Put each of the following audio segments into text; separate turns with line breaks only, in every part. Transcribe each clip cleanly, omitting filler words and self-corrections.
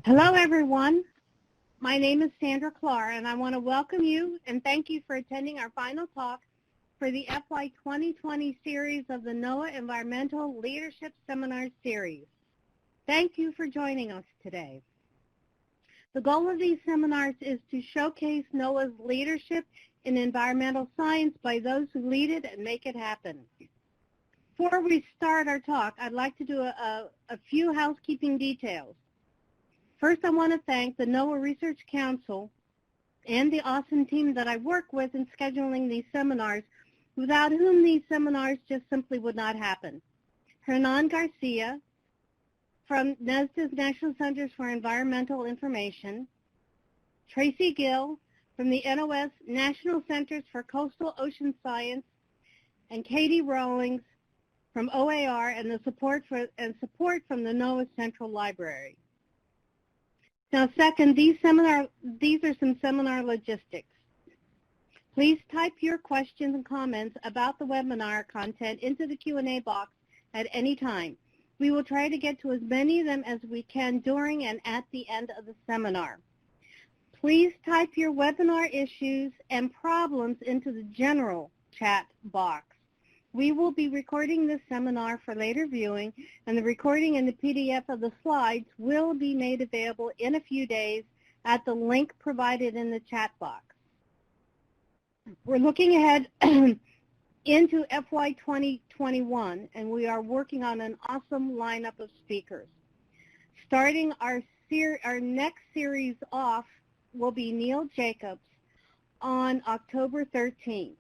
Hello, everyone. My name is Sandra Clark, and I want to welcome you and thank you for attending our final talk for the FY 2020 series of the NOAA Environmental Leadership Seminar Series. Thank you for joining us today. The goal of these seminars is to showcase NOAA's leadership in environmental science by those who lead it and make it happen. Before we start our talk, I'd like to do a few housekeeping details. First, I want to thank the NOAA Research Council and the awesome team that I work with in scheduling these seminars, without whom these seminars just simply would not happen. Hernan Garcia from NESDA's National Centers for Environmental Information, Tracy Gill from the NOS National Centers for Coastal Ocean Science, and Katie Rawlings from OAR and the support from the NOAA Central Library. Now, second, these are some seminar logistics. Please type your questions and comments about the webinar content into the Q&A box at any time. We will try to get to as many of them as we can during and at the end of the seminar. Please type your webinar issues and problems into the general chat box. We will be recording this seminar for later viewing, and the recording and the PDF of the slides will be made available in a few days at the link provided in the chat box. We're looking ahead into FY 2021, and we are working on an awesome lineup of speakers. Starting our next series off will be Neil Jacobs on October 13th.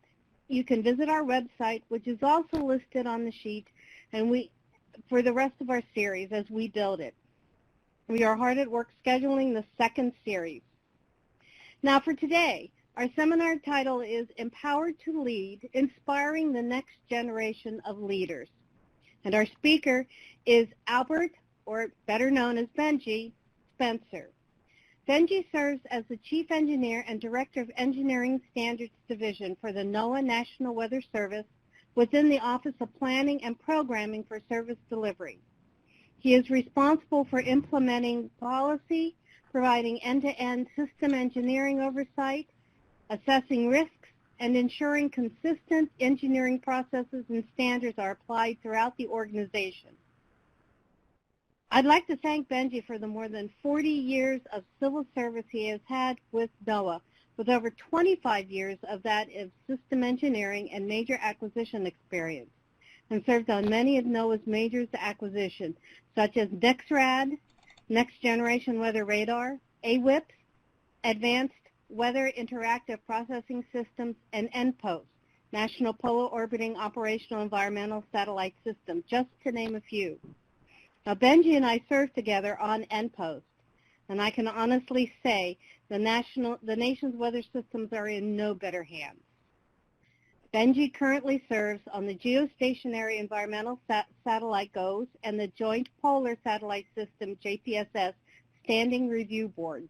You can visit our website, which is also listed on the sheet, and for the rest of our series as we build it. We are hard at work scheduling the second series. Now for today, our seminar title is Empowered to Lead, Inspiring the Next Generation of Leaders. And our speaker is Albert, or better known as Benjie, Spencer. Benjie serves as the Chief Engineer and Director of Engineering Standards Division for the NOAA National Weather Service within the Office of Planning and Programming for Service Delivery. He is responsible for implementing policy, providing end-to-end system engineering oversight, assessing risks, and ensuring consistent engineering processes and standards are applied throughout the organization. I'd like to thank Benjie for the more than 40 years of civil service he has had with NOAA, with over 25 years of that of system engineering and major acquisition experience, and served on many of NOAA's major acquisitions, such as NEXRAD, Next Generation Weather Radar, AWIPS, Advanced Weather Interactive Processing Systems, and NPOST, National Polar Orbiting Operational Environmental Satellite System, just to name a few. Now, Benjie and I served together on NPOST, and I can honestly say the nation's weather systems are in no better hands. Benjie currently serves on the Geostationary Environmental Satellite GOES and the Joint Polar Satellite System, JPSS, Standing Review Boards.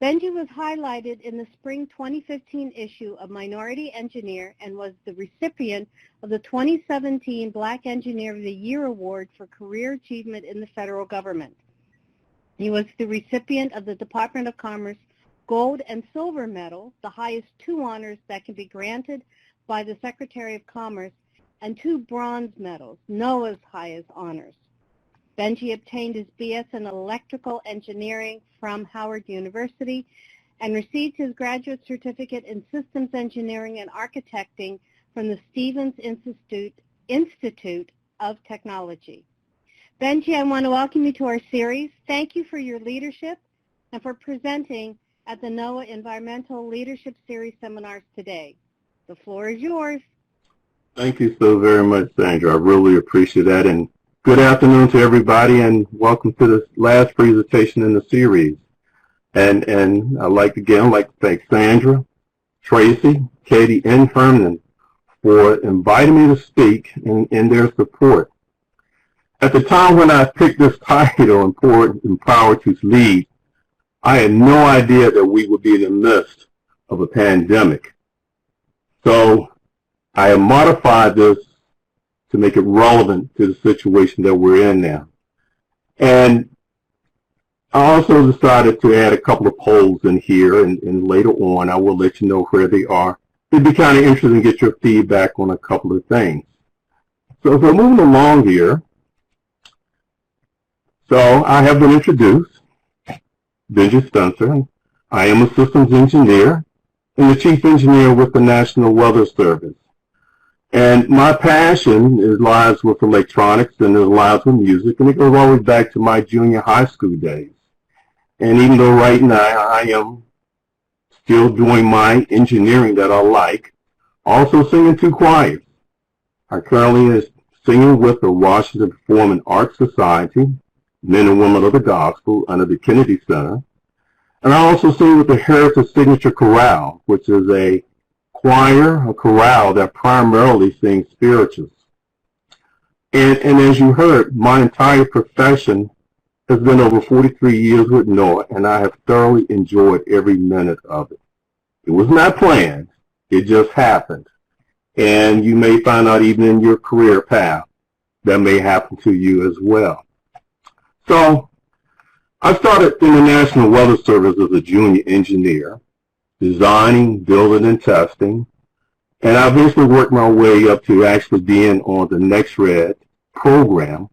Benjie was highlighted in the spring 2015 issue of Minority Engineer and was the recipient of the 2017 Black Engineer of the Year Award for Career Achievement in the federal government. He was the recipient of the Department of Commerce Gold and Silver Medal, the highest two honors that can be granted by the Secretary of Commerce, and two bronze medals, NOAA's highest honors. Benjie obtained his BS in Electrical Engineering from Howard University and received his graduate certificate in Systems Engineering and Architecting from the Stevens Institute of Technology. Benjie, I want to welcome you to our series. Thank you for your leadership and for presenting at the NOAA Environmental Leadership Series seminars today. The floor is yours.
Thank you so very much, Sandra. I really appreciate that. And good afternoon to everybody, and welcome to this last presentation in the series. And I'd like to thank Sandra, Tracy, Katie, and Herman for inviting me to speak in their support. At the time when I picked this title, Empowered to Lead, I had no idea that we would be in the midst of a pandemic. So I have modified this to make it relevant to the situation that we're in now. And I also decided to add a couple of polls in here, and later on I will let you know where they are. It'd be kind of interesting to get your feedback on a couple of things. So if we're moving along here, so I have been introduced, Benjie Spencer. I am a systems engineer and the chief engineer with the National Weather Service. And my passion lies with electronics and it lies with music, and it goes all the way back to my junior high school days. And even though right now I am still doing my engineering that I like, also singing two choirs. I currently is singing with the Washington Performing Arts Society, Men and Women of the Gospel, under the Kennedy Center. And I also sing with the Heritage Signature Chorale, which is a choir, a chorale that primarily sings spirituals. And as you heard, my entire profession has been over 43 years with NOAA, and I have thoroughly enjoyed every minute of it. It was not planned. It just happened. And you may find out even in your career path that may happen to you as well. So I started in the National Weather Service as a junior engineer, designing, building, and testing. And I eventually worked my way up to actually being on the NextRed program,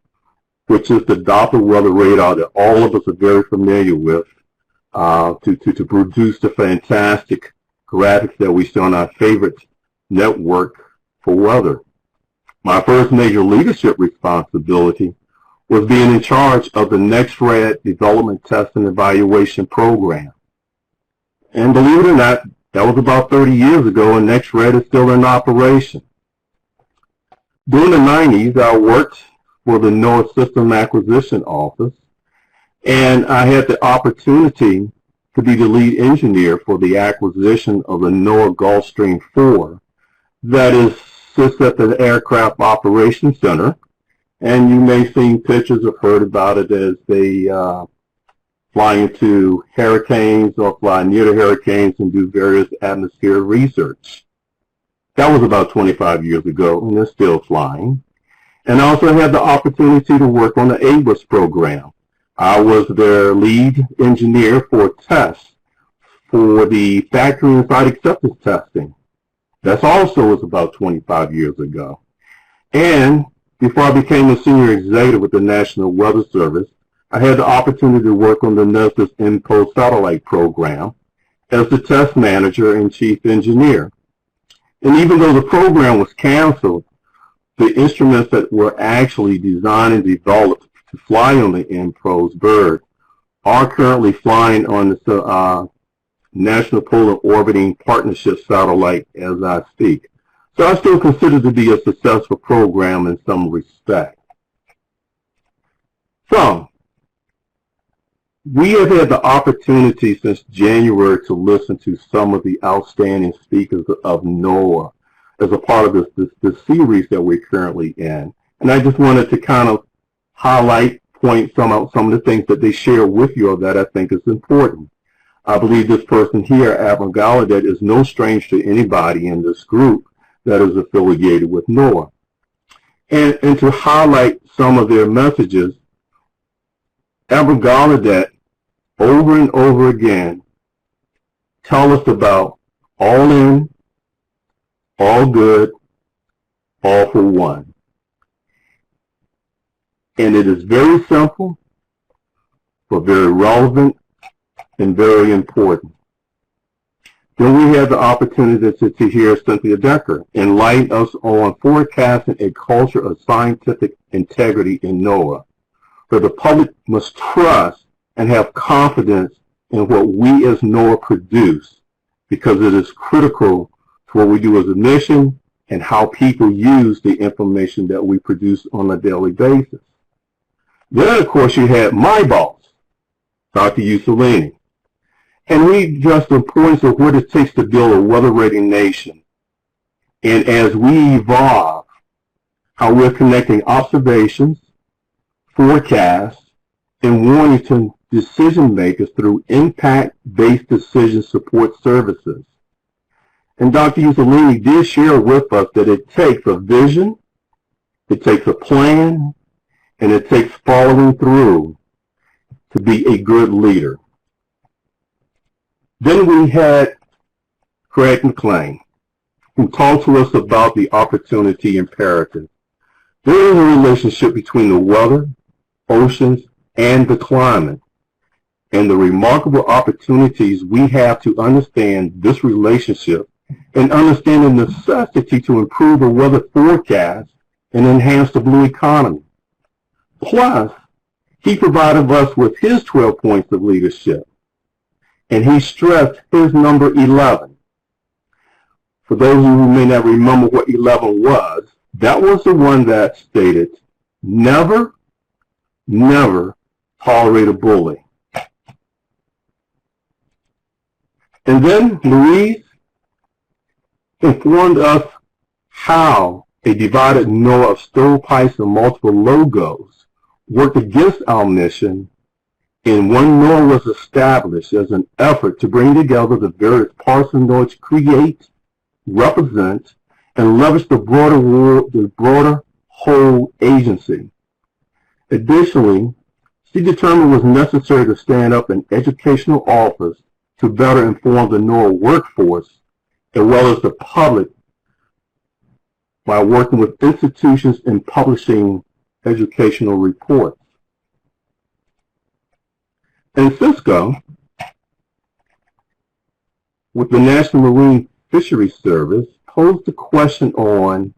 which is the Doppler weather radar that all of us are very familiar with, to produce the fantastic graphics that we see on our favorite network for weather. My first major leadership responsibility was being in charge of the NextRed Development, Test, and Evaluation Program. And believe it or not, that was about 30 years ago, and NextRed is still in operation. During the 90s, I worked for the NOAA System Acquisition Office, and I had the opportunity to be the lead engineer for the acquisition of the NOAA Gulfstream 4 that sits at the Aircraft Operations Center. And you may have seen pictures or heard about it as they fly into hurricanes or fly near the hurricanes and do various atmospheric research. That was about 25 years ago, and they're still flying. And I also had the opportunity to work on the AWIS program. I was their lead engineer for tests for the factory and site acceptance testing. That also was about 25 years ago. And before I became a senior executive with the National Weather Service, I had the opportunity to work on the NESDA's InPost satellite program as the test manager and chief engineer. And even though the program was canceled, the instruments that were actually designed and developed to fly on the InPost bird are currently flying on the National Polar Orbiting Partnership satellite as I speak. So I still consider to be a successful program in some respect. So, we have had the opportunity since January to listen to some of the outstanding speakers of NOAA as a part of this series that we're currently in. And I just wanted to kind of highlight, point some of the things that they share with you that I think is important. I believe this person here, Admiral Gallaudet, is no stranger to anybody in this group that is affiliated with NOAA. And to highlight some of their messages, Admiral Gallaudet, over and over again, tell us about all in, all good, all for one. And it is very simple, but very relevant and very important. Then we had the opportunity to hear Cynthia Decker enlighten us on forecasting a culture of scientific integrity in NOAA, where the public must trust and have confidence in what we as NOAA produce, because it is critical to what we do as a mission and how people use the information that we produce on a daily basis. Then, of course, you had my boss, Dr. Usolini. And we addressed the importance of what it takes to build a weather-ready nation. And as we evolve, how we're connecting observations, forecasts, and warning to decision makers through impact-based decision support services. And Dr. Usolini did share with us that it takes a vision, it takes a plan, and it takes following through to be a good leader. Then we had Craig McLean, who talked to us about the opportunity imperative. There is a relationship between the weather, oceans, and the climate, and the remarkable opportunities we have to understand this relationship and understand the necessity to improve the weather forecast and enhance the blue economy. Plus, he provided us with his 12 points of leadership, and he stressed his number 11. For those of you who may not remember what 11 was, that was the one that stated, never, never tolerate a bully. And then Louise informed us how a divided NOAA of stovepipes and multiple logos worked against our mission, and one NOAA was established as an effort to bring together the various parts of NOAA to create, represent, and leverage the broader whole agency. Additionally, she determined it was necessary to stand up an educational office to better inform the NOAA workforce as well as the public by working with institutions in publishing educational reports. And Cisco, with the National Marine Fisheries Service, posed the question on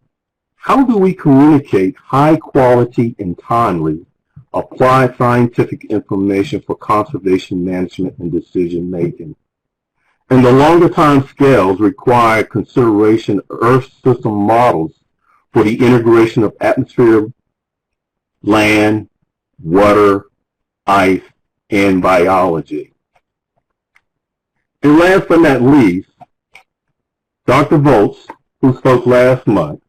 how do we communicate high quality and timely applied scientific information for conservation management and decision making. And the longer time scales require consideration of Earth system models for the integration of atmosphere, land, water, ice, and biology. And last but not least, Dr. Volz, who spoke last month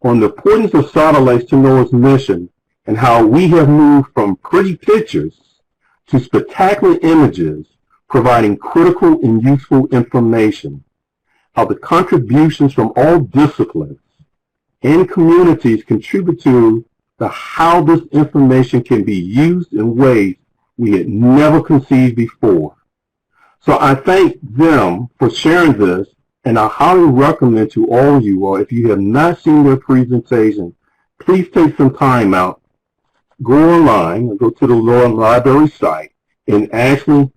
on the importance of satellites to NOAA's mission and how we have moved from pretty pictures to spectacular images providing critical and useful information, how the contributions from all disciplines and communities contribute to how this information can be used in ways we had never conceived before. So I thank them for sharing this, and I highly recommend to all of you, or if you have not seen their presentation, please take some time out, go online, and go to the NOAA Library site, and actually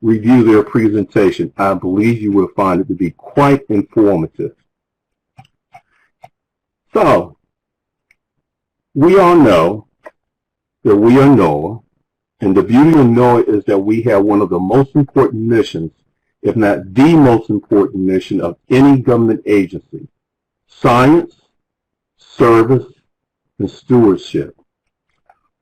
review their presentation. I believe you will find it to be quite informative. So, we all know that we are NOAA, and the beauty of NOAA is that we have one of the most important missions, if not the most important mission of any government agency: science, service, and stewardship.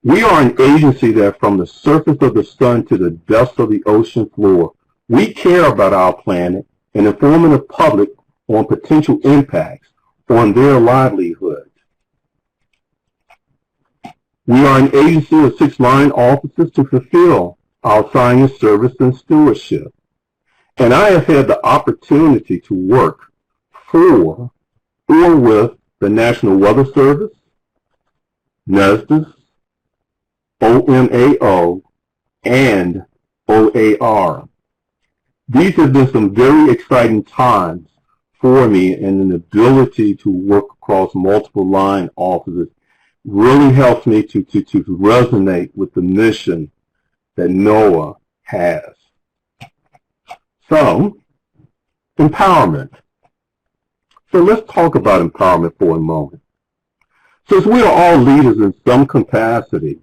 We are an agency that from the surface of the sun to the depths of the ocean floor, we care about our planet and informing the public on potential impacts on their livelihood. We are an agency of 6 line officers to fulfill our science, service, and stewardship. And I have had the opportunity to work for or with the National Weather Service, NESDIS, OMAO, and OAR. These have been some very exciting times for me, and an ability to work across multiple line offices really helps me to resonate with the mission that NOAA has. So, empowerment. So let's talk about empowerment for a moment. Since we are all leaders in some capacity,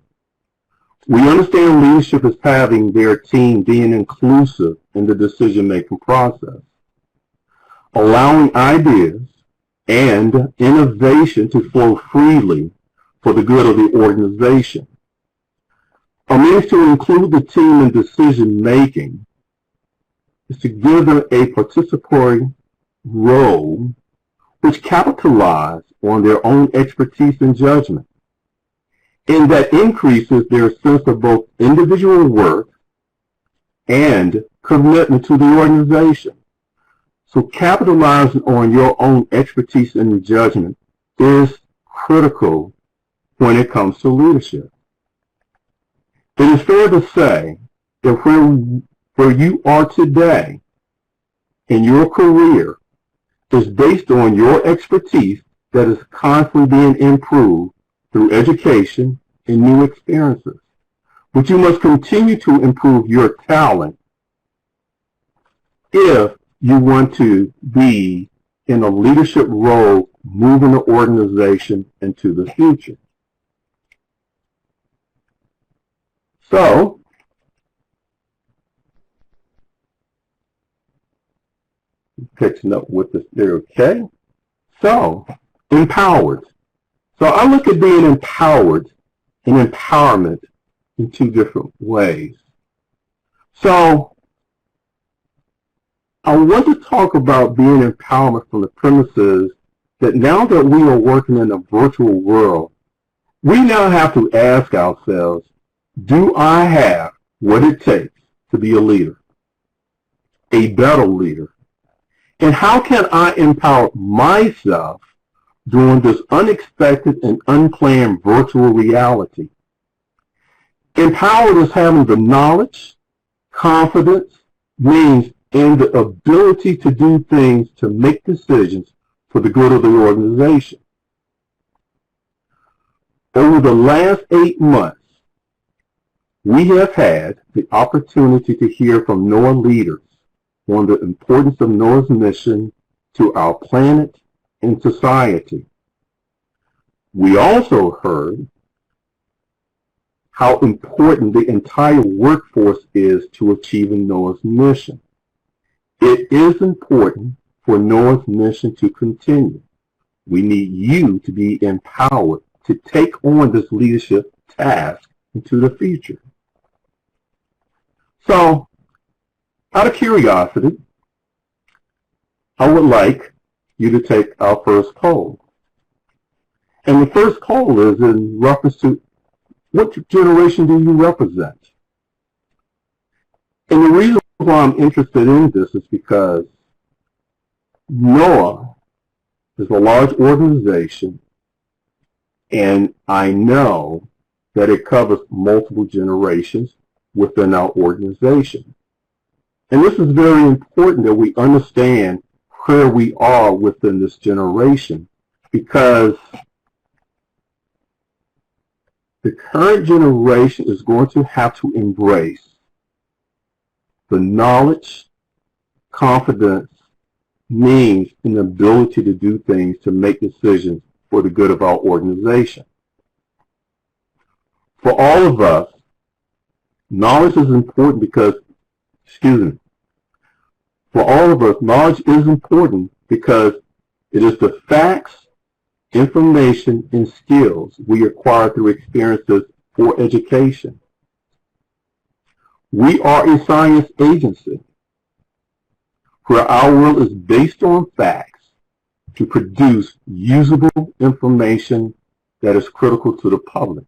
we understand leadership as having their team being inclusive in the decision-making process, allowing ideas and innovation to flow freely for the good of the organization. A means to include the team in decision-making is to give them a participatory role which capitalize on their own expertise and judgment, and that increases their sense of both individual worth and commitment to the organization. So capitalizing on your own expertise and judgment is critical when it comes to leadership. It is fair to say that where you are today in your career is based on your expertise that is constantly being improved through education and new experiences. But you must continue to improve your talent if you want to be in a leadership role moving the organization into the future. So, catching up with this there, okay? So, empowered. So I look at being empowered and empowerment in two different ways. So, I want to talk about being empowerment from the premises that now that we are working in a virtual world, we now have to ask ourselves, do I have what it takes to be a leader, a better leader? And how can I empower myself during this unexpected and unplanned virtual reality? Empowered is having the knowledge, confidence, means, and the ability to do things to make decisions for the good of the organization. Over the last 8 months, we have had the opportunity to hear from NOAA leaders on the importance of NOAA's mission to our planet and society. We also heard how important the entire workforce is to achieving NOAA's mission. It is important for NOAA's mission to continue. We need you to be empowered to take on this leadership task into the future. So, out of curiosity, I would like you to take our first poll. And the first poll is in reference to what generation do you represent? And the reason why I'm interested in this is because NOAA is a large organization, and I know that it covers multiple generations within our organization. And this is very important that we understand where we are within this generation, because the current generation is going to have to embrace the knowledge, confidence, means, and ability to do things to make decisions for the good of our organization. For all of us, knowledge is important because, for all of us, knowledge is important because it is the facts, information, and skills we acquire through experiences for education. We are a science agency where our world is based on facts to produce usable information that is critical to the public.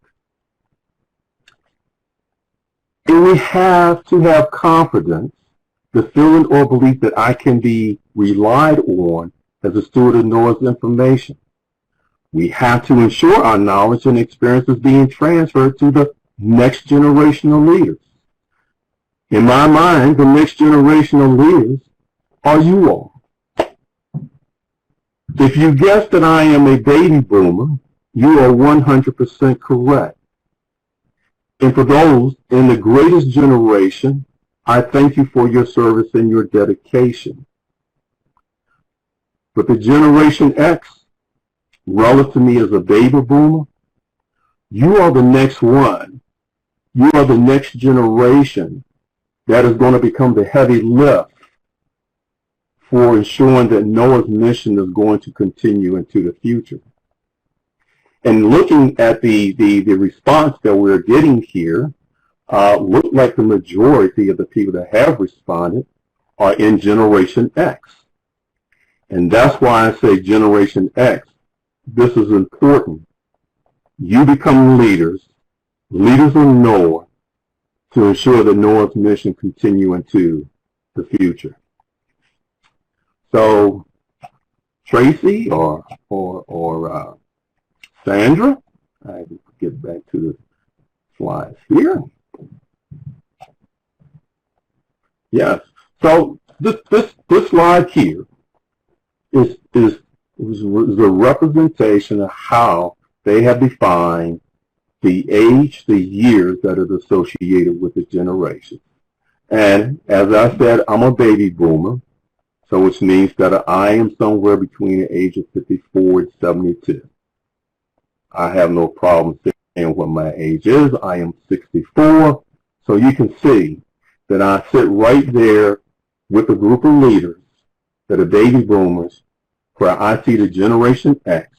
And we have to have confidence, the feeling or belief that I can be relied on as a steward of NOAA's information. We have to ensure our knowledge and experience is being transferred to the next generation of leaders. In my mind, the next generation of leaders are you all. If you guess that I am a baby boomer, you are 100% correct. And for those in the greatest generation, I thank you for your service and your dedication. But the Generation X, relative to me as a baby boomer, you are the next one. You are the next generation that is going to become the heavy lift for ensuring that NOAA's mission is going to continue into the future. And looking at the response that we're getting here, look like the majority of the people that have responded are in Generation X. And that's why I say Generation X. This is important. You become leaders of NOAA, to ensure that NOAA's mission continue into the future. So, Tracy or Sandra, I get back to the slides here. Yes. So this slide here is the representation of how they have defined the age, the years that is associated with the generation. And as I said, I'm a baby boomer, so which means that I am somewhere between the age of 54 and 72. I have no problem saying what my age is. I am 64, so you can see that I sit right there with a group of leaders that are baby boomers, where I see the Generation X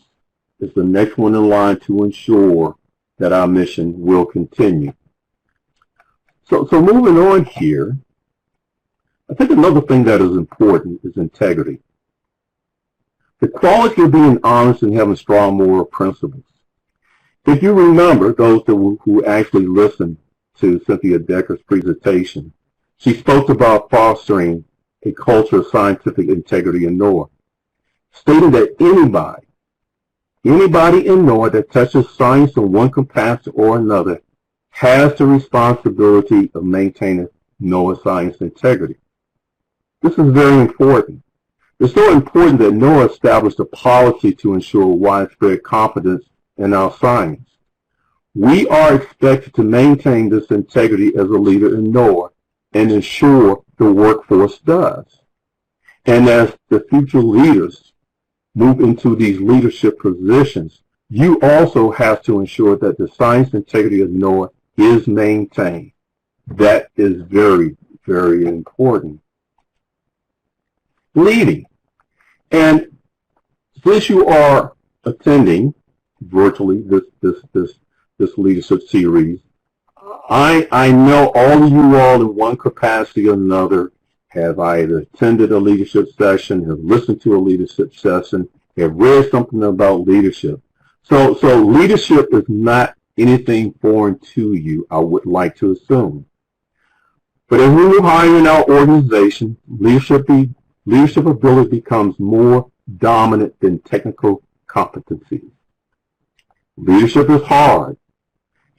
is the next one in line to ensure that our mission will continue. So moving on here, I think another thing that is important is integrity. The quality of being honest and having strong moral principles. If you remember, those who actually listened to Cynthia Decker's presentation, she spoke about fostering a culture of scientific integrity in NOAA, stating that anybody in NOAA that touches science in one capacity or another has the responsibility of maintaining NOAA science integrity. This is very important. It's so important that NOAA established a policy to ensure widespread confidence in our science. We are expected to maintain this integrity as a leader in NOAA and ensure the workforce does. And as the future leaders move into these leadership positions, you also have to ensure that the science integrity of NOAA is maintained. That is very, very important. Leading. And since you are attending virtually this leadership series, I know all of you all in one capacity or another have either attended a leadership session, have listened to a leadership session, have read something about leadership. So leadership is not anything foreign to you, I would like to assume. But as we move higher in our organization, leadership ability becomes more dominant than technical competencies. Leadership is hard,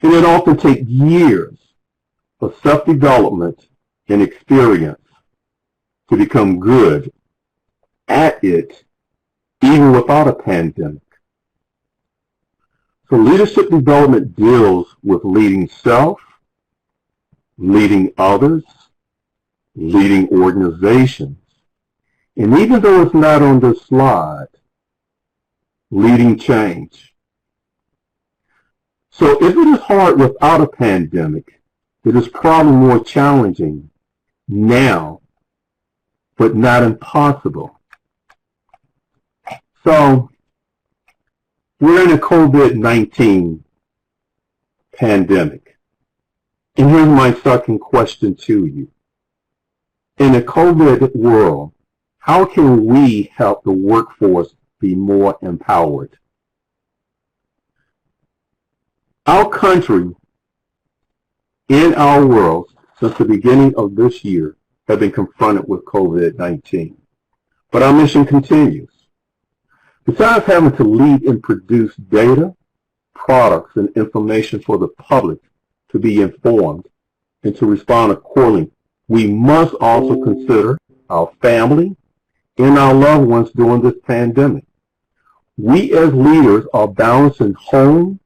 and it often takes years of self-development and experience to become good at it, even without a pandemic. So leadership development deals with leading self, leading others, leading organizations, and even though it's not on this slide, leading change. So if it is hard without a pandemic, it is probably more challenging now, but not impossible. So we're in a COVID-19 pandemic. And here's my second question to you. In a COVID world, how can we help the workforce be more empowered? Our country and our world, since the beginning of this year, have been confronted with COVID-19. But our mission continues. Besides having to lead and produce data, products, and information for the public to be informed and to respond accordingly, we must also consider our family and our loved ones during this pandemic. We as leaders are balancing home,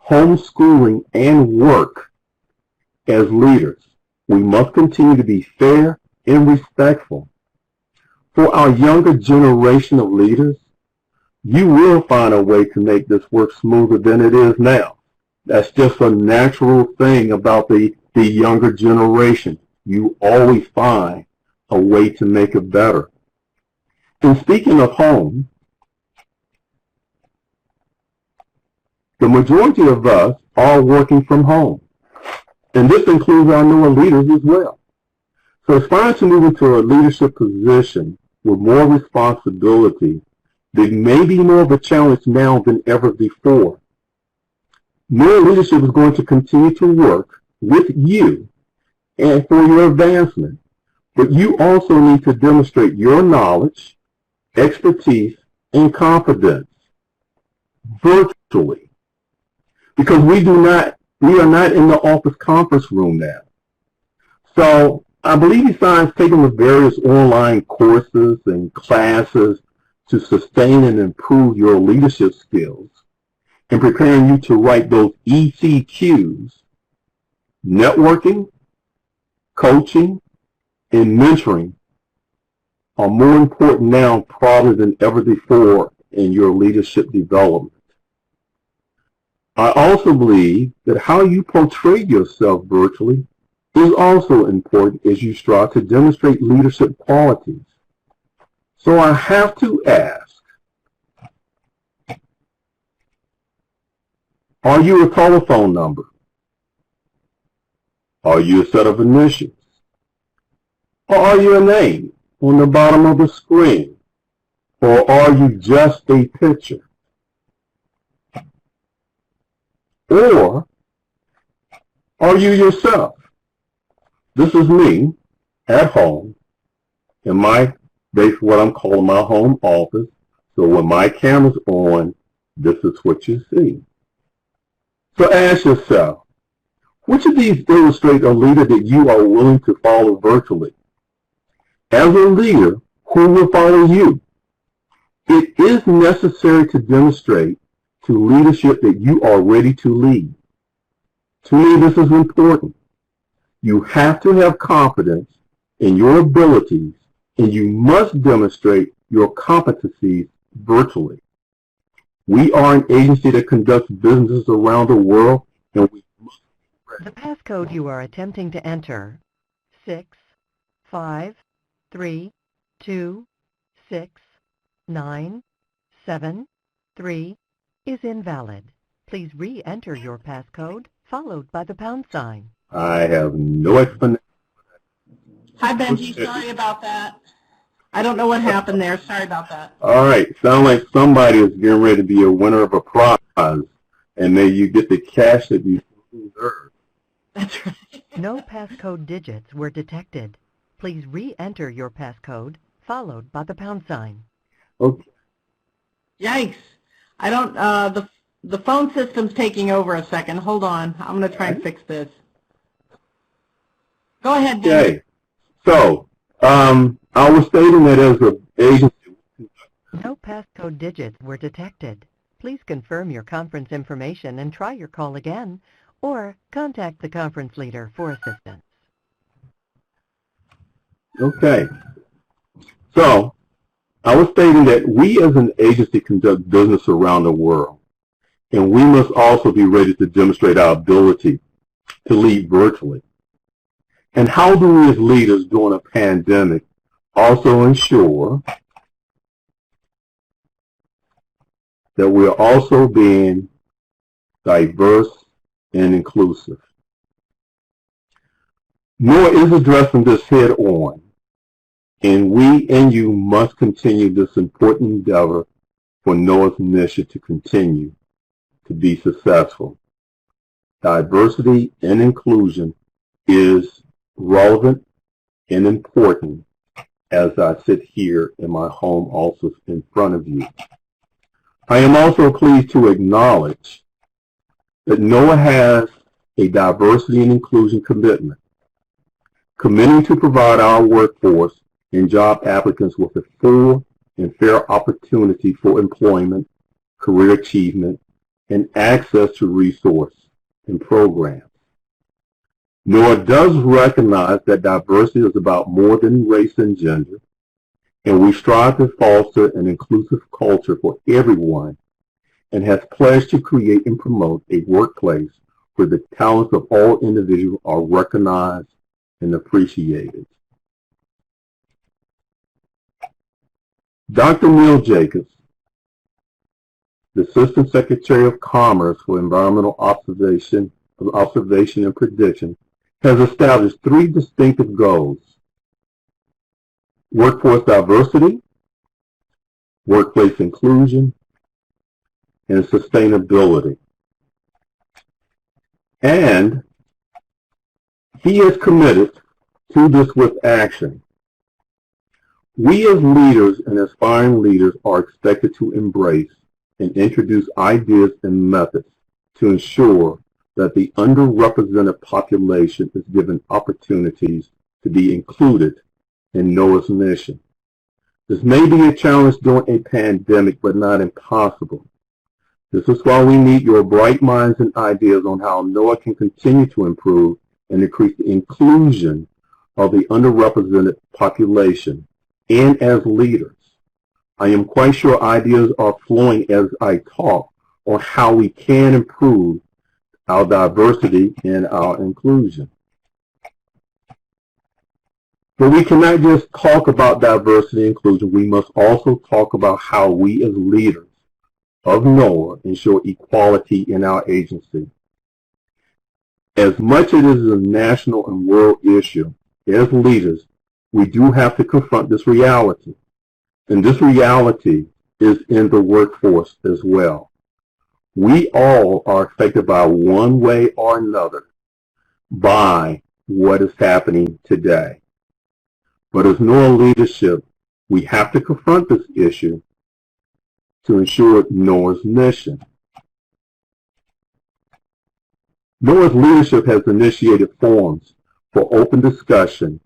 homeschooling, and work. As leaders, we must continue to be fair and respectful. For our younger generation of leaders, you will find a way to make this work smoother than it is now. That's just a natural thing about the younger generation. You always find a way to make it better. And speaking of home, the majority of us are working from home. And this includes our newer leaders as well. So aspiring to move into a leadership position with more responsibility, there may be more of a challenge now than ever before. More leadership is going to continue to work with you and for your advancement. But you also need to demonstrate your knowledge, expertise, and confidence virtually. Because we are not in the office conference room now. So I believe he signs taking the various online courses and classes to sustain and improve your leadership skills and preparing you to write those ECQs, networking, coaching, and mentoring are more important now probably than ever before in your leadership development. I also believe that how you portray yourself virtually is also important as you strive to demonstrate leadership qualities. So I have to ask, are you a telephone number? Are you a set of initials? Or are you a name on the bottom of the screen? Or are you just a picture? Or are you yourself? This is me at home in my, basically what I'm calling my home office. So when my camera's on, this is what you see. So ask yourself, which of these illustrate a leader that you are willing to follow virtually? As a leader, who will follow you? It is necessary to demonstrate to leadership that you are ready to lead. To me, this is important. You have to have confidence in your abilities, and you must demonstrate your competencies virtually. We are an agency that conducts businesses around the world, and we must be ready.
The passcode you are attempting to enter, 6, 5, 3, 2, 6, 9, 7, 3, is invalid. Please re-enter your passcode, followed by the pound sign.
I have no explanation.
Hi, Benjie. Sorry about that. I don't know what happened there. Sorry about that.
All right. Sound like somebody is getting ready to be a winner of a prize, and may you get the cash that you deserve.
That's right.
No passcode digits were detected. Please re-enter your passcode, followed by the pound sign.
Okay.
Yikes. I don't, the phone system's taking over a second. Hold on. I'm going to try and fix this. Go ahead, Benjie.
Okay. So, I was stating that as an agency.
No passcode digits were detected. Please confirm your conference information and try your call again, or contact the conference leader for assistance.
Okay. So, I was stating that we as an agency conduct business around the world, and we must also be ready to demonstrate our ability to lead virtually. And how do we as leaders during a pandemic also ensure that we're also being diverse and inclusive? NOAA is addressing this head on, and we and you must continue this important endeavor for NOAA's mission to continue to be successful. Diversity and inclusion is relevant and important as I sit here in my home office in front of you. I am also pleased to acknowledge that NOAA has a diversity and inclusion commitment, committing to provide our workforce and job applicants with a full and fair opportunity for employment, career achievement, and access to resources and programs. NOAA does recognize that diversity is about more than race and gender, and we strive to foster an inclusive culture for everyone and has pledged to create and promote a workplace where the talents of all individuals are recognized and appreciated. Dr. Neil Jacobs, the Assistant Secretary of Commerce for Environmental Observation and Prediction, has established 3 distinctive goals: workforce diversity, workplace inclusion, and sustainability. And he is committed to this with action. We as leaders and aspiring leaders are expected to embrace and introduce ideas and methods to ensure that the underrepresented population is given opportunities to be included in NOAA's mission. This may be a challenge during a pandemic, but not impossible. This is why we need your bright minds and ideas on how NOAA can continue to improve and increase the inclusion of the underrepresented population. And as leaders, I am quite sure ideas are flowing as I talk on how we can improve our diversity and our inclusion. But we cannot just talk about diversity and inclusion. We must also talk about how we as leaders of NOAA ensure equality in our agency. As much as it is a national and world issue, as leaders, we do have to confront this reality. And this reality is in the workforce as well. We all are affected by one way or another by what is happening today. But as NOAA leadership, we have to confront this issue to ensure NOAA's mission. NOAA's leadership has initiated forums for open discussion,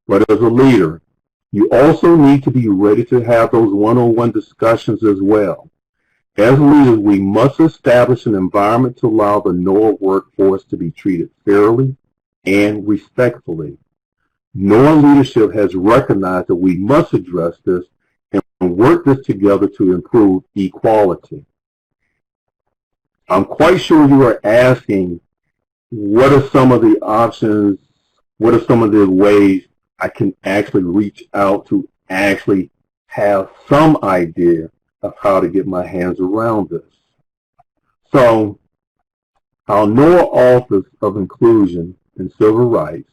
but as a leader, you also need to be ready to have those one-on-one discussions as well. As leaders, we must establish an environment to allow the NOAA workforce to be treated fairly and respectfully. NOAA leadership has recognized that we must address this and work this together to improve equality. I'm quite sure you are asking, what are some of the options, what are some of the ways I can actually reach out to actually have some idea of how to get my hands around this? So, our NOAA Office of Inclusion and Civil Rights,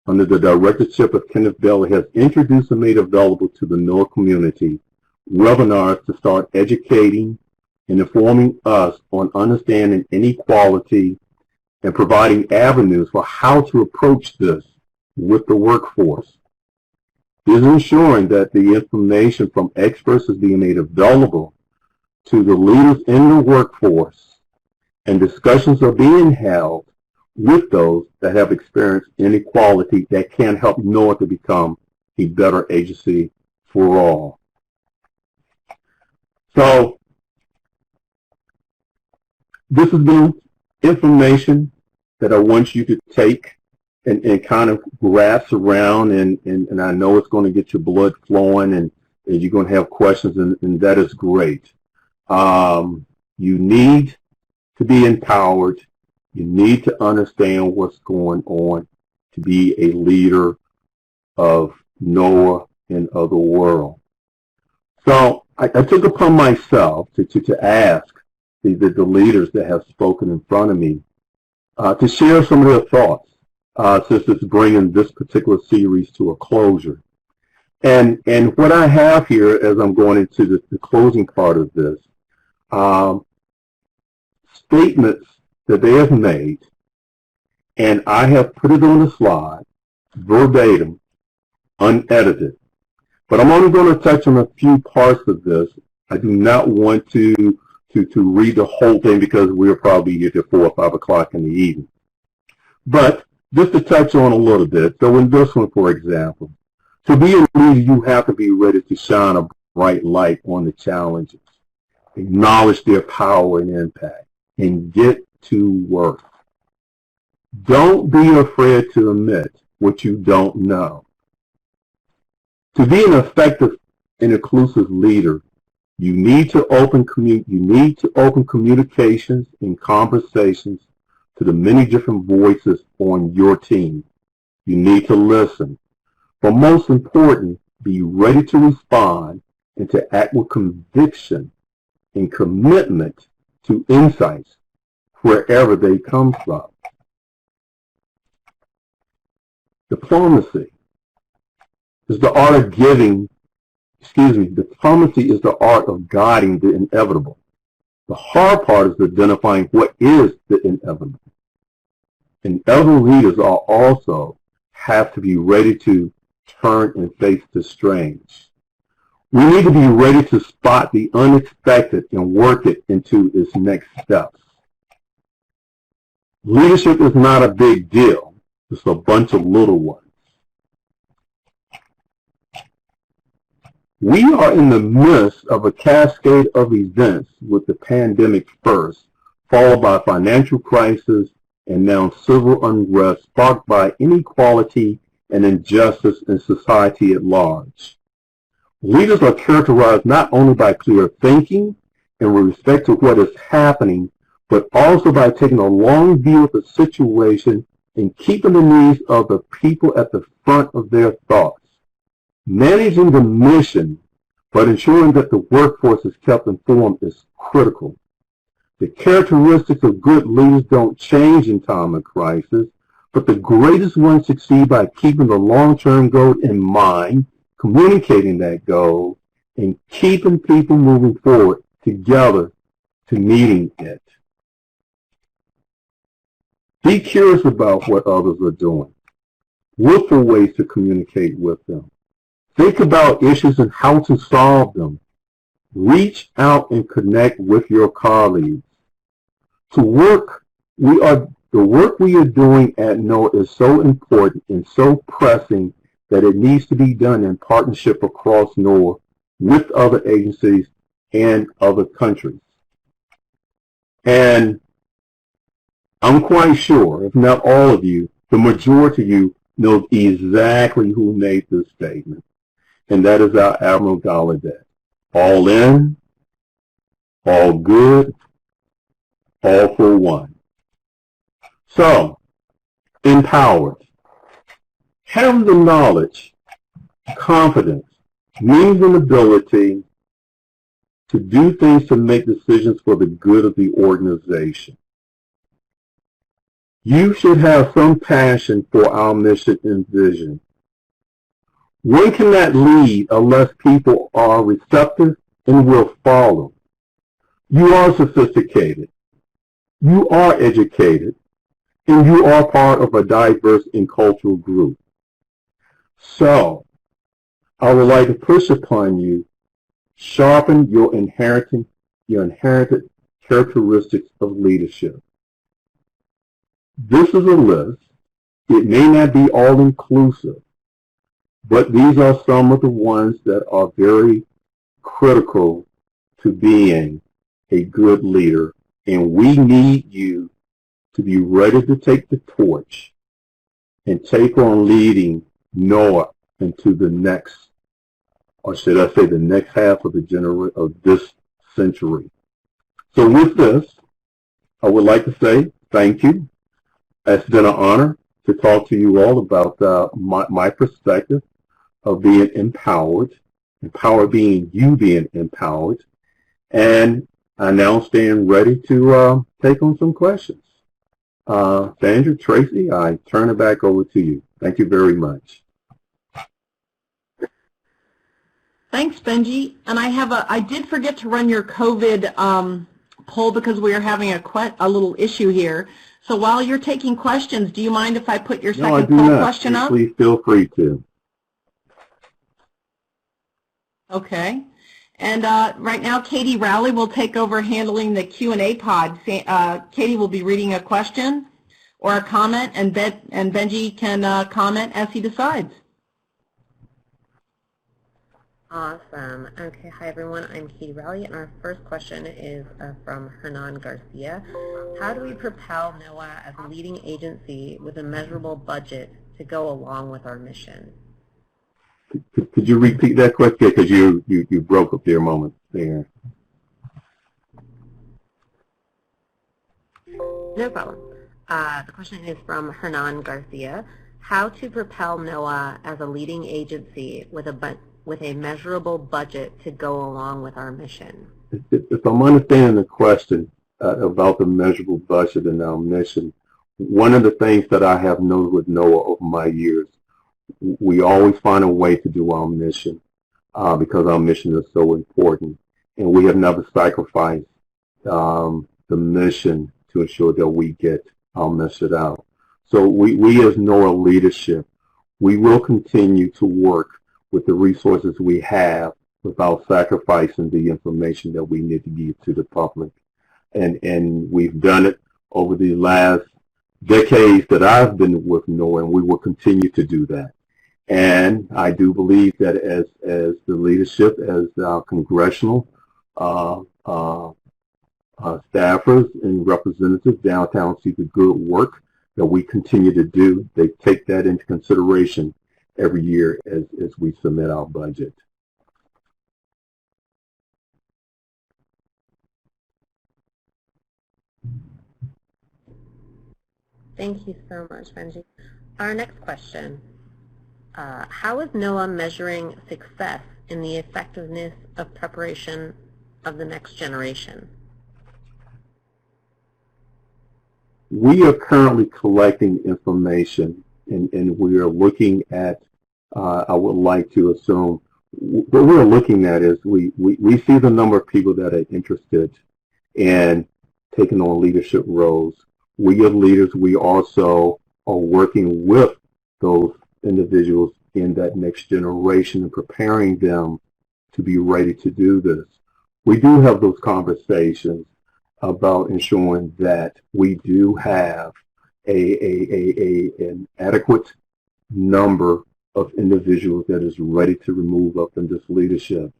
under the directorship of Kenneth Bailey, has introduced and made available to the NOAA community webinars to start educating and informing us on understanding inequality and providing avenues for how to approach this with the workforce. It is ensuring that the information from experts is being made available to the leaders in the workforce, and discussions are being held with those that have experienced inequality that can help NOAA to become a better agency for all. So, this has been information that I want you to take and kind of grasp around, and I know it's going to get your blood flowing, and you're going to have questions, and that is great. You need to be empowered. You need to understand what's going on to be a leader of NOAA and of the world. So I took upon myself to ask the leaders that have spoken in front of me to share some of their thoughts since it's bringing this particular series to a closure. And what I have here as I'm going into the closing part of this, statements that they have made, and I have put it on the slide, verbatim, unedited. But I'm only going to touch on a few parts of this. I do not want to read the whole thing because we'll probably get to 4 or 5 o'clock in the evening. But just to touch on a little bit, so in this one, for example, to be a leader, you have to be ready to shine a bright light on the challenges, acknowledge their power and impact, and get to work. Don't be afraid to admit what you don't know. To be an effective and inclusive leader, you need to open communications and conversations to the many different voices on your team. You need to listen. But most important, be ready to respond and to act with conviction and commitment to insights wherever they come from. Diplomacy is the art of diplomacy is the art of guiding the inevitable. The hard part is identifying what is the inevitable. Inevitable leaders also have to be ready to turn and face the strange. We need to be ready to spot the unexpected and work it into its next steps. Leadership is not a big deal. It's a bunch of little ones. We are in the midst of a cascade of events, with the pandemic first, followed by financial crisis, and now civil unrest sparked by inequality and injustice in society at large. Leaders are characterized not only by clear thinking in respect to what is happening, but also by taking a long view of the situation and keeping the needs of the people at the front of their thoughts. Managing the mission, but ensuring that the workforce is kept informed, is critical. The characteristics of good leaders don't change in time of crisis, but the greatest ones succeed by keeping the long-term goal in mind, communicating that goal, and keeping people moving forward together to meeting it. Be curious about what others are doing. Look for ways to communicate with them. Think about issues and how to solve them. Reach out and connect with your colleagues. The work we are doing at NOAA is so important and so pressing that it needs to be done in partnership across NOAA with other agencies and other countries. And I'm quite sure, if not all of you, the majority of you knows exactly who made this statement, and that is our Admiral Gallaudet. All in, all good, all for one. So, empowered. Have the knowledge, confidence, means, and ability to do things to make decisions for the good of the organization. You should have some passion for our mission and vision. One cannot lead unless people are receptive and will follow. You are sophisticated. You are educated. And you are part of a diverse and cultural group. So, I would like to push upon you, sharpen your inherited characteristics of leadership. This is a list. It may not be all-inclusive, but these are some of the ones that are very critical to being a good leader, and we need you to be ready to take the torch and take on leading NOAA into the next, or should I say the next half of this century. So with this, I would like to say thank you. It's been an honor to talk to you all about my perspective of being empowered, being you being empowered, and I now stand ready to take on some questions. Sandra, Tracy, I turn it back over to you. Thank you very much.
Thanks, Benjie. And I did forget to run your COVID poll because we are having a little issue here. So while you're taking questions, do you mind if I put your second poll question up?
Please feel free to.
Okay. And right now, Katie Rowley will take over handling the Q&A pod. Katie will be reading a question or a comment, and Benjie can comment as he decides.
Awesome. Okay, hi everyone. I'm Katie Rowley, and our first question is from Hernan Garcia. How do we propel NOAA as a leading agency with a measurable budget to go along with our mission?
Could you repeat that question? Because you broke up there a moment there.
No problem. The question is from Hernan Garcia. How to propel NOAA as a leading agency with a measurable budget to go along with our mission?
If I'm understanding the question about the measurable budget and our mission, one of the things that I have noted with NOAA over my years, we always find a way to do our mission because our mission is so important, and we have never sacrificed the mission to ensure that we get our message out. So we as NOAA leadership, we will continue to work with the resources we have without sacrificing the information that we need to give to the public. And we've done it over the last decades that I've been with NOAA, and we will continue to do that. And I do believe that as the leadership, as our congressional staffers and representatives downtown see the good work that we continue to do, they take that into consideration every year as we submit our budget.
Thank you so much, Benjie. Our next question, how is NOAA measuring success in the effectiveness of preparation of the next generation?
We are currently collecting information, and we are looking at, I would like to assume, what we're looking at is we see the number of people that are interested in taking on leadership roles. We as leaders, we also are working with those individuals in that next generation and preparing them to be ready to do this. We do have those conversations about ensuring that we do have an adequate number of individuals that is ready to move up in this leadership.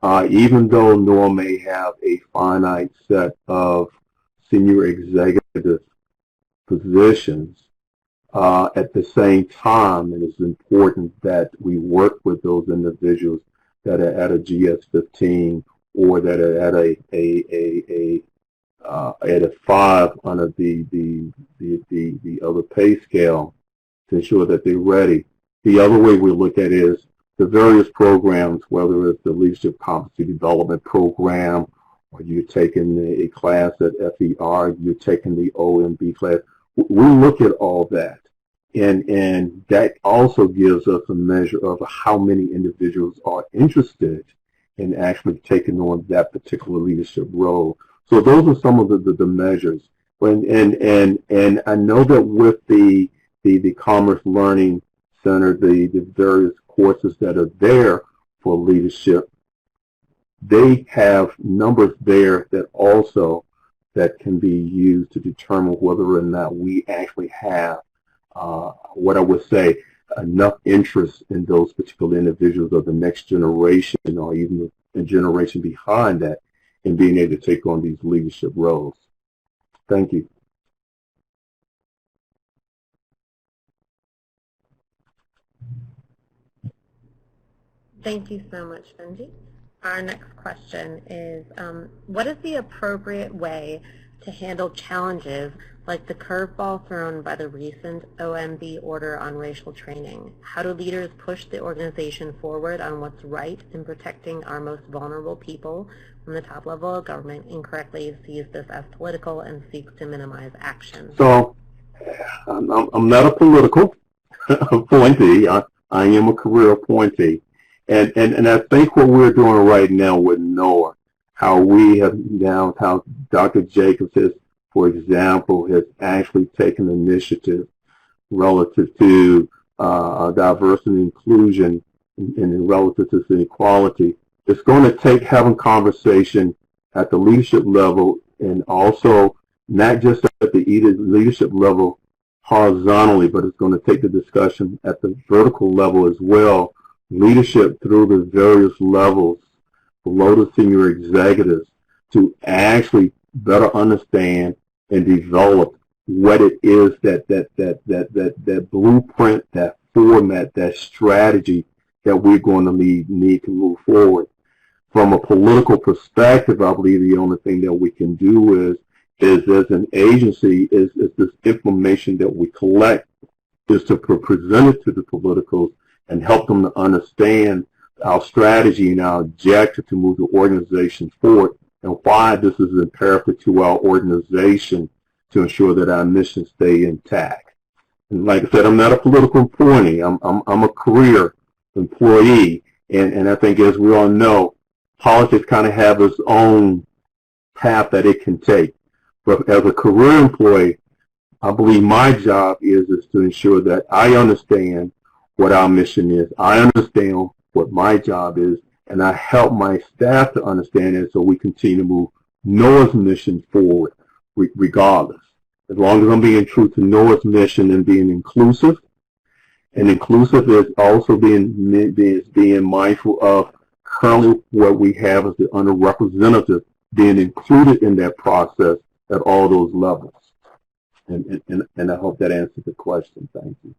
Even though NOAA may have a finite set of senior executive positions, at the same time, it is important that we work with those individuals that are at a GS-15 or that are at a 5 under the other pay scale to ensure that they're ready. The other way we look at it is the various programs, whether it's the Leadership Competency Development Program, or you're taking a class at FER, you're taking the OMB class. We look at all that, and that also gives us a measure of how many individuals are interested in actually taking on that particular leadership role. So those are some of the measures. And I know that with the Commerce Learning Center, the various courses that are there for leadership, they have numbers there that can be used to determine whether or not we actually have, what I would say, enough interest in those particular individuals of the next generation or even the generation behind that in being able to take on these leadership roles. Thank you.
Thank you so much, Benjie. Our next question is, what is the appropriate way to handle challenges like the curveball thrown by the recent OMB order on racial training? How do leaders push the organization forward on what's right in protecting our most vulnerable people when the top level of government incorrectly sees this as political and seeks to minimize action?
So, I'm not a political appointee. I am a career appointee. And I think what we're doing right now with NOAA, how we have now, how Dr. Jacobs has, for example, has actually taken initiative relative to diversity and inclusion and relative to inequality. It's going to take having conversation at the leadership level and also not just at the leadership level horizontally, but it's going to take the discussion at the vertical level as well. Leadership through the various levels below the senior executives to actually better understand and develop what it is that blueprint, that format, that strategy that we're going to need to move forward. From a political perspective, I believe the only thing that we can do is as an agency is this information that we collect is to present it to the politicals and help them to understand our strategy and our objective to move the organization forward and why this is imperative to our organization to ensure that our mission stay intact. And like I said, I'm not a political appointee. I'm a career employee. And I think, as we all know, politics kind of have its own path that it can take. But as a career employee, I believe my job is to ensure that I understand what our mission is. I understand what my job is, and I help my staff to understand it so we continue to move NOAA's mission forward regardless. as long as I'm being true to NOAA's mission and being inclusive. And inclusive is also being mindful of currently what we have as the underrepresented being included in that process at all those levels. And I hope that answers the question. Thank you.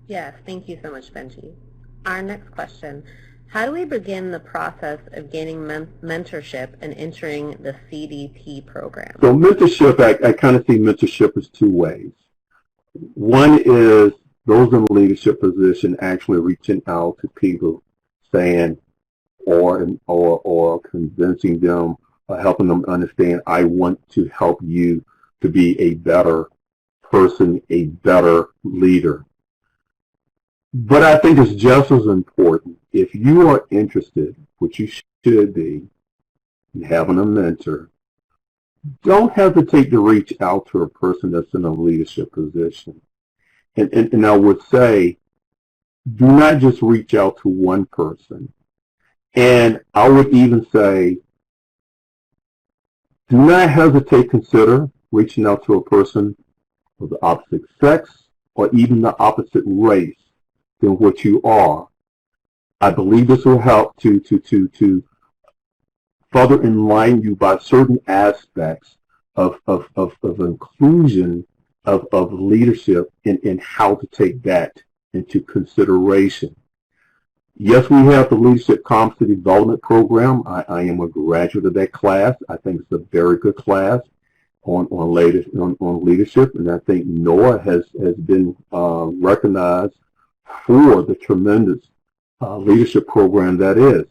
Yes, thank you so much, Benjie. Our next question, how do we begin the process of gaining mentorship and entering the CDP program?
So mentorship, I kind of see mentorship as two ways. One is those in a leadership position actually reaching out to people saying, or convincing them, or helping them understand, I want to help you to be a better person, a better leader. But I think it's just as important, if you are interested, which you should be, in having a mentor, don't hesitate to reach out to a person that's in a leadership position. And I would say, do not just reach out to one person. And I would even say, do not hesitate to consider reaching out to a person of the opposite sex or even the opposite race than what you are. I believe this will help to further enlighten you by certain aspects of inclusion of leadership and how to take that into consideration. Yes, we have the Leadership Competency Development Program. I am a graduate of that class. I think it's a very good class on leadership, and I think NOAA has been recognized for the tremendous leadership program that is.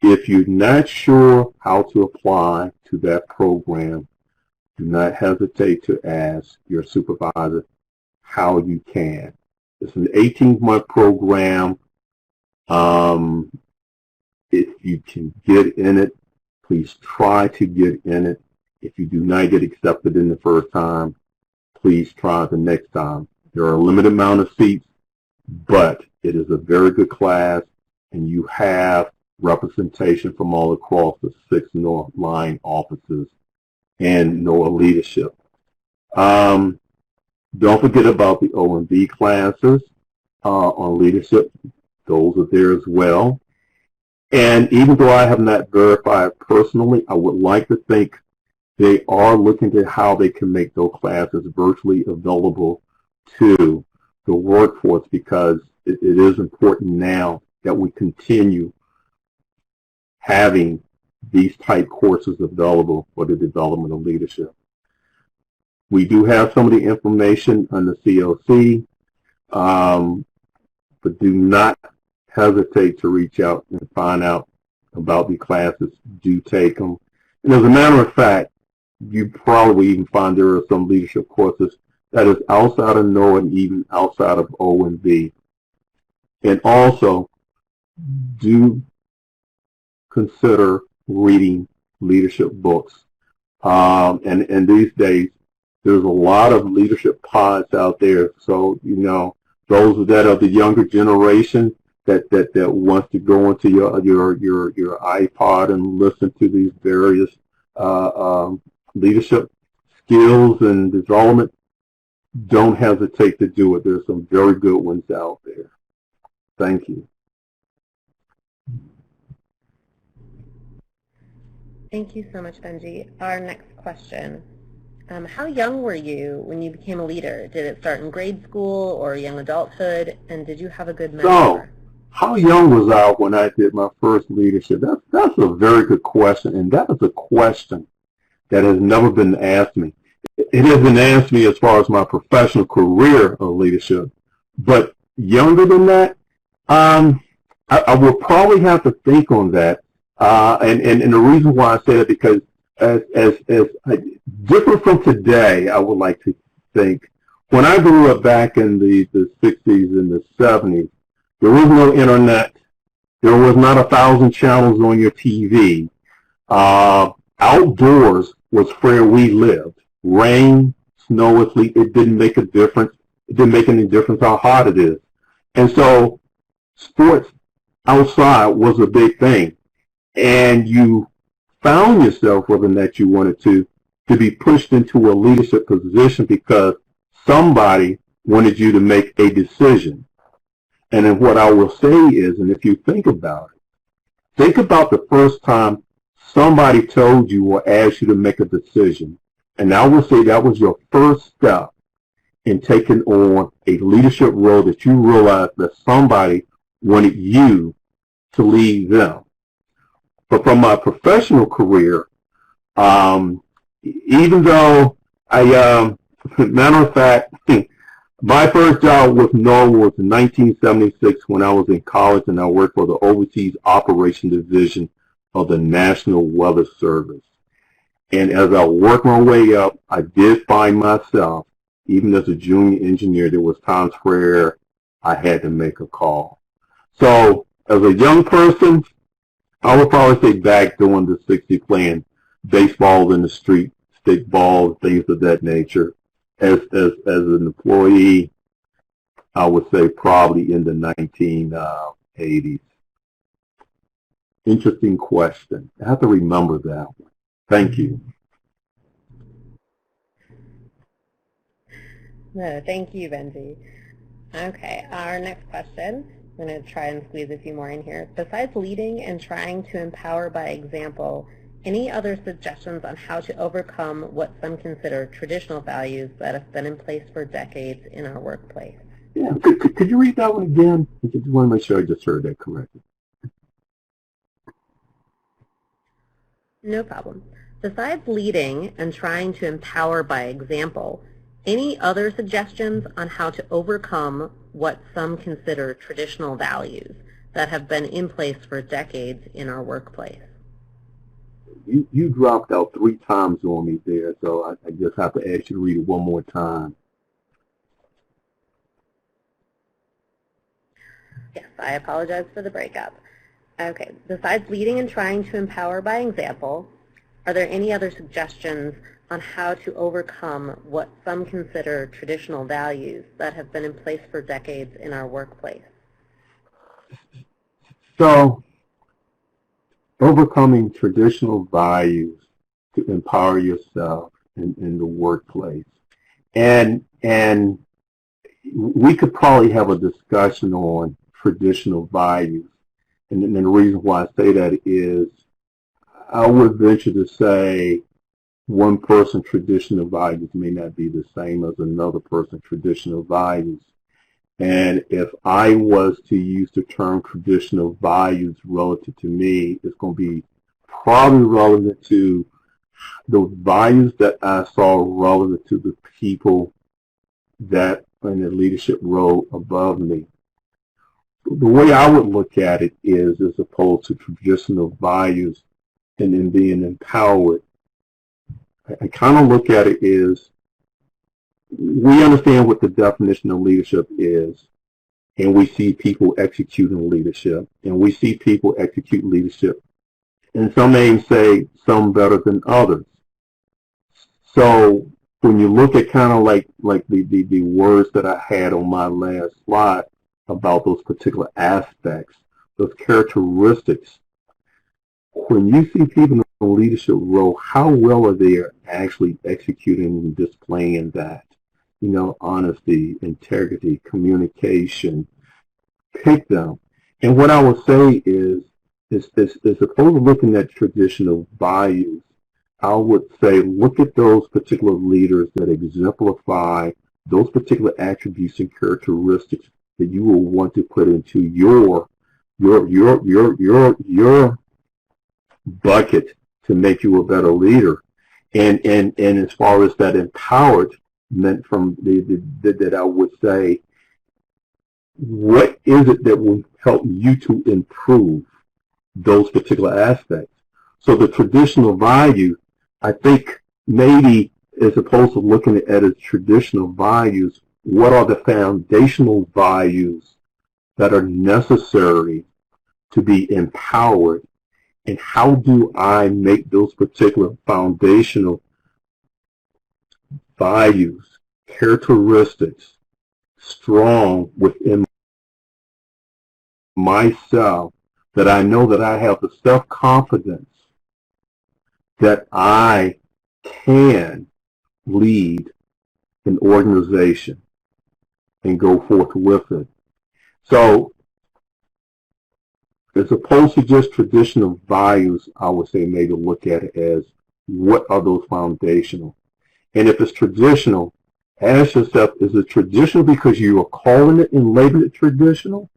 If you're not sure how to apply to that program, do not hesitate to ask your supervisor how you can. It's an 18-month program. If you can get in it, please try to get in it. If you do not get accepted in the first time, please try the next time. There are a limited amount of seats, but it is a very good class, and you have representation from all across the 6 NOAA line offices and NOAA leadership. Don't forget about the O&B classes on leadership. Those are there as well. And even though I have not verified personally, I would like to think they are looking at how they can make those classes virtually available to the workforce, because it is important now that we continue having these type courses available for the development of leadership. We do have some of the information on the CLC, but do not hesitate to reach out and find out about the classes. Do take them. And as a matter of fact, you probably even find there are some leadership courses that is outside of NOAA and even outside of O&B. And also, do consider reading leadership books. And these days, there's a lot of leadership pods out there. So, you know, those that are the younger generation that wants to go into your iPod and listen to these various leadership skills and development, don't hesitate to do it. There's some very good ones out there. Thank you.
Thank you so much, Benjie. Our next question. How young were you when you became a leader? Did it start in grade school or young adulthood? And did you have a good mentor?
So, how young was I when I did my first leadership? That's a very good question, and that is a question that has never been asked me. It has been asked me as far as my professional career of leadership, but younger than that, I will probably have to think on that. And the reason why I say that, because as different from today, I would like to think, when I grew up back in the 60s and the 70s, there was no internet. There was not 1,000 channels on your TV. Outdoors was where we lived. Rain, snow, sleet, it didn't make a difference. It didn't make any difference how hot it is. And so sports outside was a big thing. and you found yourself, whether or not you wanted to be pushed into a leadership position because somebody wanted you to make a decision. And then what I will say is, and if you think about it, think about the first time somebody told you or asked you to make a decision. And I will say that was your first step in taking on a leadership role that you realized that somebody wanted you to lead them. But from my professional career, even though matter of fact, my first job with NOAA was in 1976 when I was in college, and I worked for the Overseas Operations Division of the National Weather Service. And as I worked my way up, I did find myself, even as a junior engineer, there was times where I had to make a call. So as a young person, I would probably say back during the 60s playing baseball in the street, stick balls, things of that nature. As an employee, I would say probably in the 1980s. Interesting question. I have to remember that one. Thank you.
No, thank you, Benjie. Okay, our next question. I'm going to try and squeeze a few more in here. Besides leading and trying to empower by example, any other suggestions on how to overcome what some consider traditional values that have been in place for decades in our workplace?
Yeah, could you read that one again? I just want to make sure I just heard that correctly.
No problem. Besides leading and trying to empower by example, any other suggestions on how to overcome what some consider traditional values that have been in place for decades in our workplace?
You dropped out 3 times on me there, so I just have to ask you to read it one more time.
Yes, I apologize for the breakup. Okay, besides leading and trying to empower by example, are there any other suggestions on how to overcome what some consider traditional values that have been in place for decades in our workplace?
So, overcoming traditional values to empower yourself in the workplace. And we could probably have a discussion on traditional values. And the reason why I say that is I would venture to say one person's traditional values may not be the same as another person's traditional values. And if I was to use the term traditional values relative to me, it's going to be probably relevant to the values that I saw relevant to the people that are in the leadership role above me. The way I would look at it is, as opposed to traditional values and then being empowered, I kind of look at it as we understand what the definition of leadership is, and we see people executing leadership, and we see people execute leadership, and some may say some better than others. So when you look at kind of like the words that I had on my last slide about those particular aspects, those characteristics, when you see people in a leadership role, how well are they actually executing and displaying that? You know, honesty, integrity, communication, pick them. And what I would say is opposed to looking at traditional values, I would say look at those particular leaders that exemplify those particular attributes and characteristics that you will want to put into your bucket to make you a better leader. And as far as that empowered meant from that I would say, what is it that will help you to improve those particular aspects? So the traditional value, I think maybe as opposed to looking at it as traditional values, what are the foundational values that are necessary to be empowered, and how do I make those particular foundational values, characteristics strong within myself that I know that I have the self-confidence that I can lead an organization and go forth with it. So, as opposed to just traditional values, I would say maybe look at it as what are those foundational? And if it's traditional, ask yourself, is it traditional because you are calling it and labeling it traditional?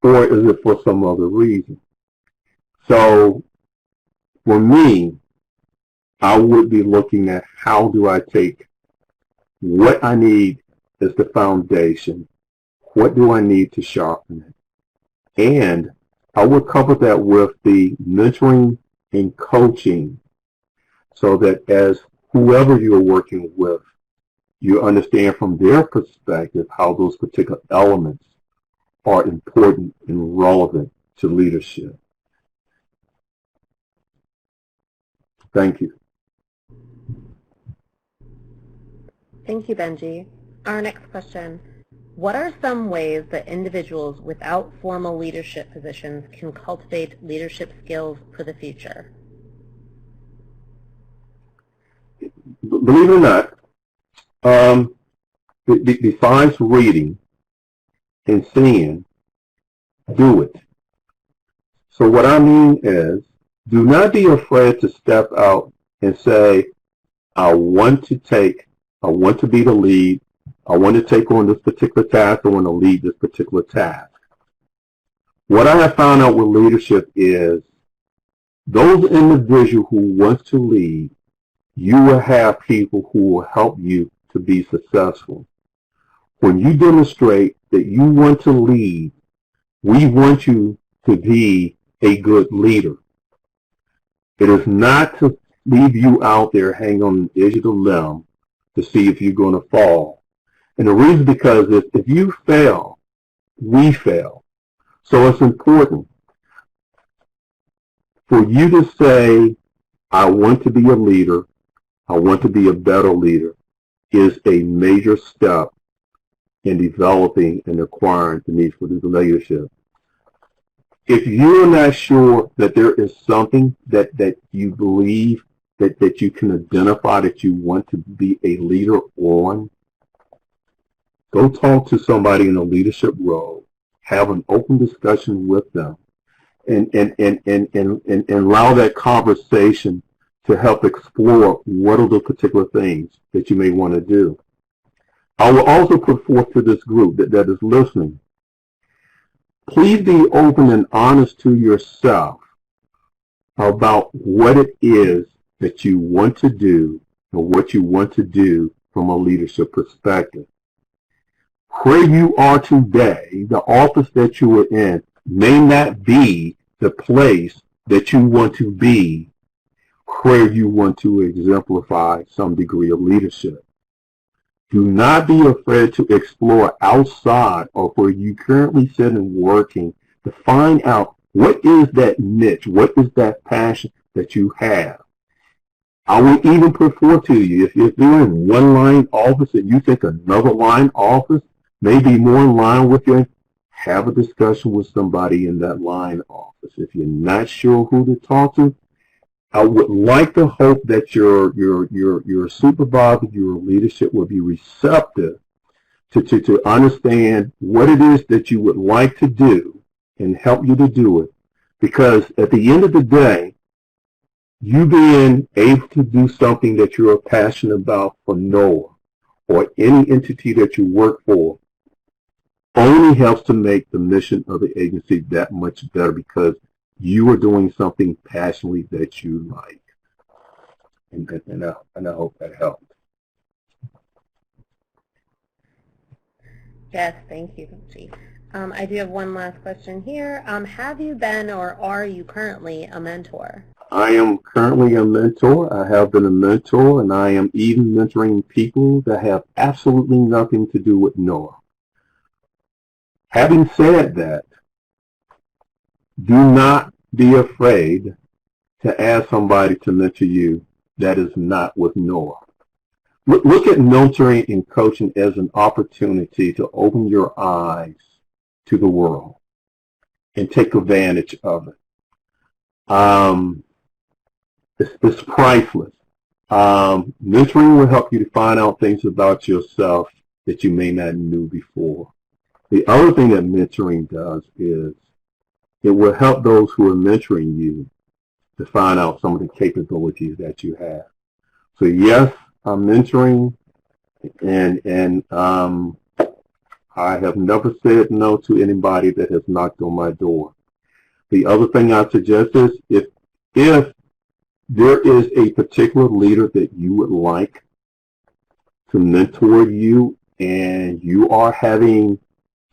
Or is it for some other reason? So, for me, I would be looking at how do I take what I need as the foundation, what do I need to sharpen it? And I would couple that with the mentoring and coaching so that as whoever you're working with, you understand from their perspective how those particular elements are important and relevant to leadership. Thank you.
Thank you, Benjie. Our next question. What are some ways that individuals without formal leadership positions can cultivate leadership skills for the future?
Believe it or not, besides reading and seeing, do it. So what I mean is, do not be afraid to step out and say, I want to be the lead, I want to take on this particular task, I want to lead this particular task. What I have found out with leadership is, those individuals who want to lead, you will have people who will help you to be successful. When you demonstrate that you want to lead, we want you to be a good leader. It is not to leave you out there hanging on the edge of the limb to see if you're going to fall. And the reason because if you fail, we fail. So it's important for you to say, I want to be a leader, I want to be a better leader, is a major step in developing and acquiring the needs for the leadership. If you're not sure that there is something that you believe that you can identify that you want to be a leader on, go talk to somebody in a leadership role, have an open discussion with them, and allow that conversation to help explore what are the particular things that you may want to do. I will also put forth to this group that is listening, please be open and honest to yourself about what it is that you want to do and what you want to do from a leadership perspective. Where you are today, the office that you are in, may not be the place that you want to be where you want to exemplify some degree of leadership. Do not be afraid to explore outside of where you currently sit and working to find out what is that niche, what is that passion that you have. I will even put forth to you, if you're in one line office and you think another line office may be more in line with your, have a discussion with somebody in that line office. If you're not sure who to talk to, I would like to hope that your supervisor, your leadership will be receptive to understand what it is that you would like to do and help you to do it. Because at the end of the day, you being able to do something that you're passionate about for NOAA or any entity that you work for only helps to make the mission of the agency that much better, because you are doing something passionately that you like. And I hope that helped.
Yes, thank you, Benjie. I do have one last question here. Have you been or are you currently a mentor?
I am currently a mentor. I have been a mentor, and I am even mentoring people that have absolutely nothing to do with NOAA. Having said that, do not be afraid to ask somebody to mentor you that is not with NOAA. Look at mentoring and coaching as an opportunity to open your eyes to the world. and take advantage of it. It's priceless. Mentoring will help you to find out things about yourself that you may not knew before. The other thing that mentoring does is it will help those who are mentoring you to find out some of the capabilities that you have. So yes, I'm mentoring, and I have never said no to anybody that has knocked on my door. The other thing I suggest is if there is a particular leader that you would like to mentor you and you are having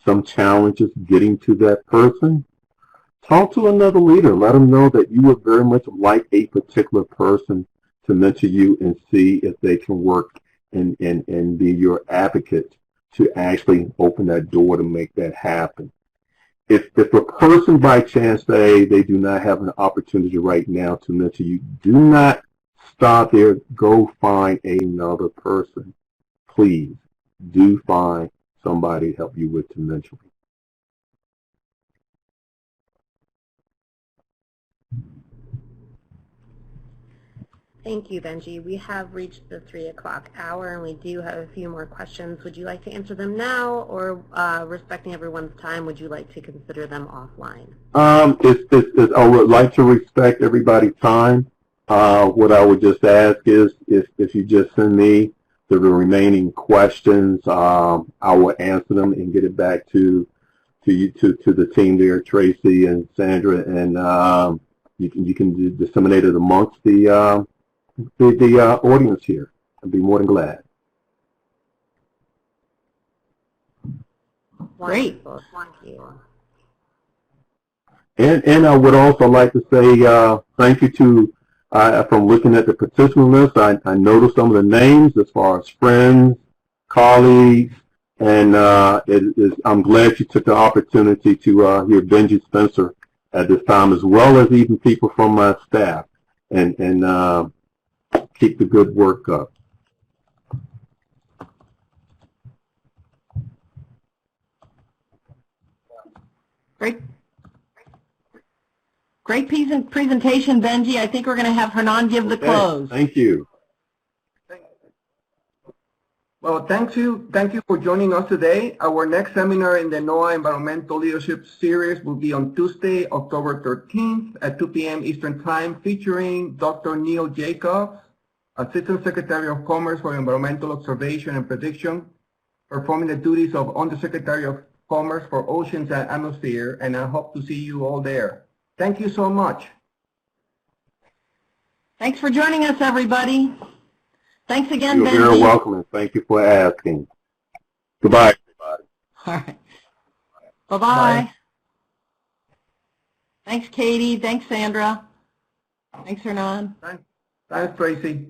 some challenges getting to that person, talk to another leader. Let them know that you would very much like a particular person to mentor you and see if they can work and be your advocate to actually open that door to make that happen. If a person by chance they do not have an opportunity right now to mentor you, do not stop there. Go find another person. Please do find somebody to help you with the mentoring.
Thank you, Benjie. We have reached the 3 o'clock hour, and we do have a few more questions. Would you like to answer them now, or respecting everyone's time, would you like to consider them offline?
I would like to respect everybody's time. What I would just ask is if you just send me the remaining questions, I will answer them and get it back to the team there, Tracy and Sandra, and you can disseminate it amongst the audience here. I'd be more than glad.
Great. Thank you.
And I would also like to say thank you to, from looking at the participant list, I noticed some of the names as far as friends, colleagues, and I'm glad you took the opportunity to hear Benjie Spencer at this time, as well as even people from my staff, and keep the good work up.
Great presentation, Benjie. I think we're going to have Hernan give the close.
Thank you.
Well, thank you for joining us today. Our next seminar in the NOAA Environmental Leadership Series will be on Tuesday, October 13th at 2 p.m. Eastern Time, featuring Dr. Neil Jacobs, Assistant Secretary of Commerce for Environmental Observation and Prediction, performing the duties of Undersecretary of Commerce for Oceans and Atmosphere, and I hope to see you all there. Thank you so much.
Thanks for joining us, everybody. Thanks again, Benjie.
You're very welcome, and thank you for asking. Goodbye, everybody.
All right. Bye-bye. Thanks, Katie. Thanks, Sandra. Thanks, Hernan.
Thanks, Tracy.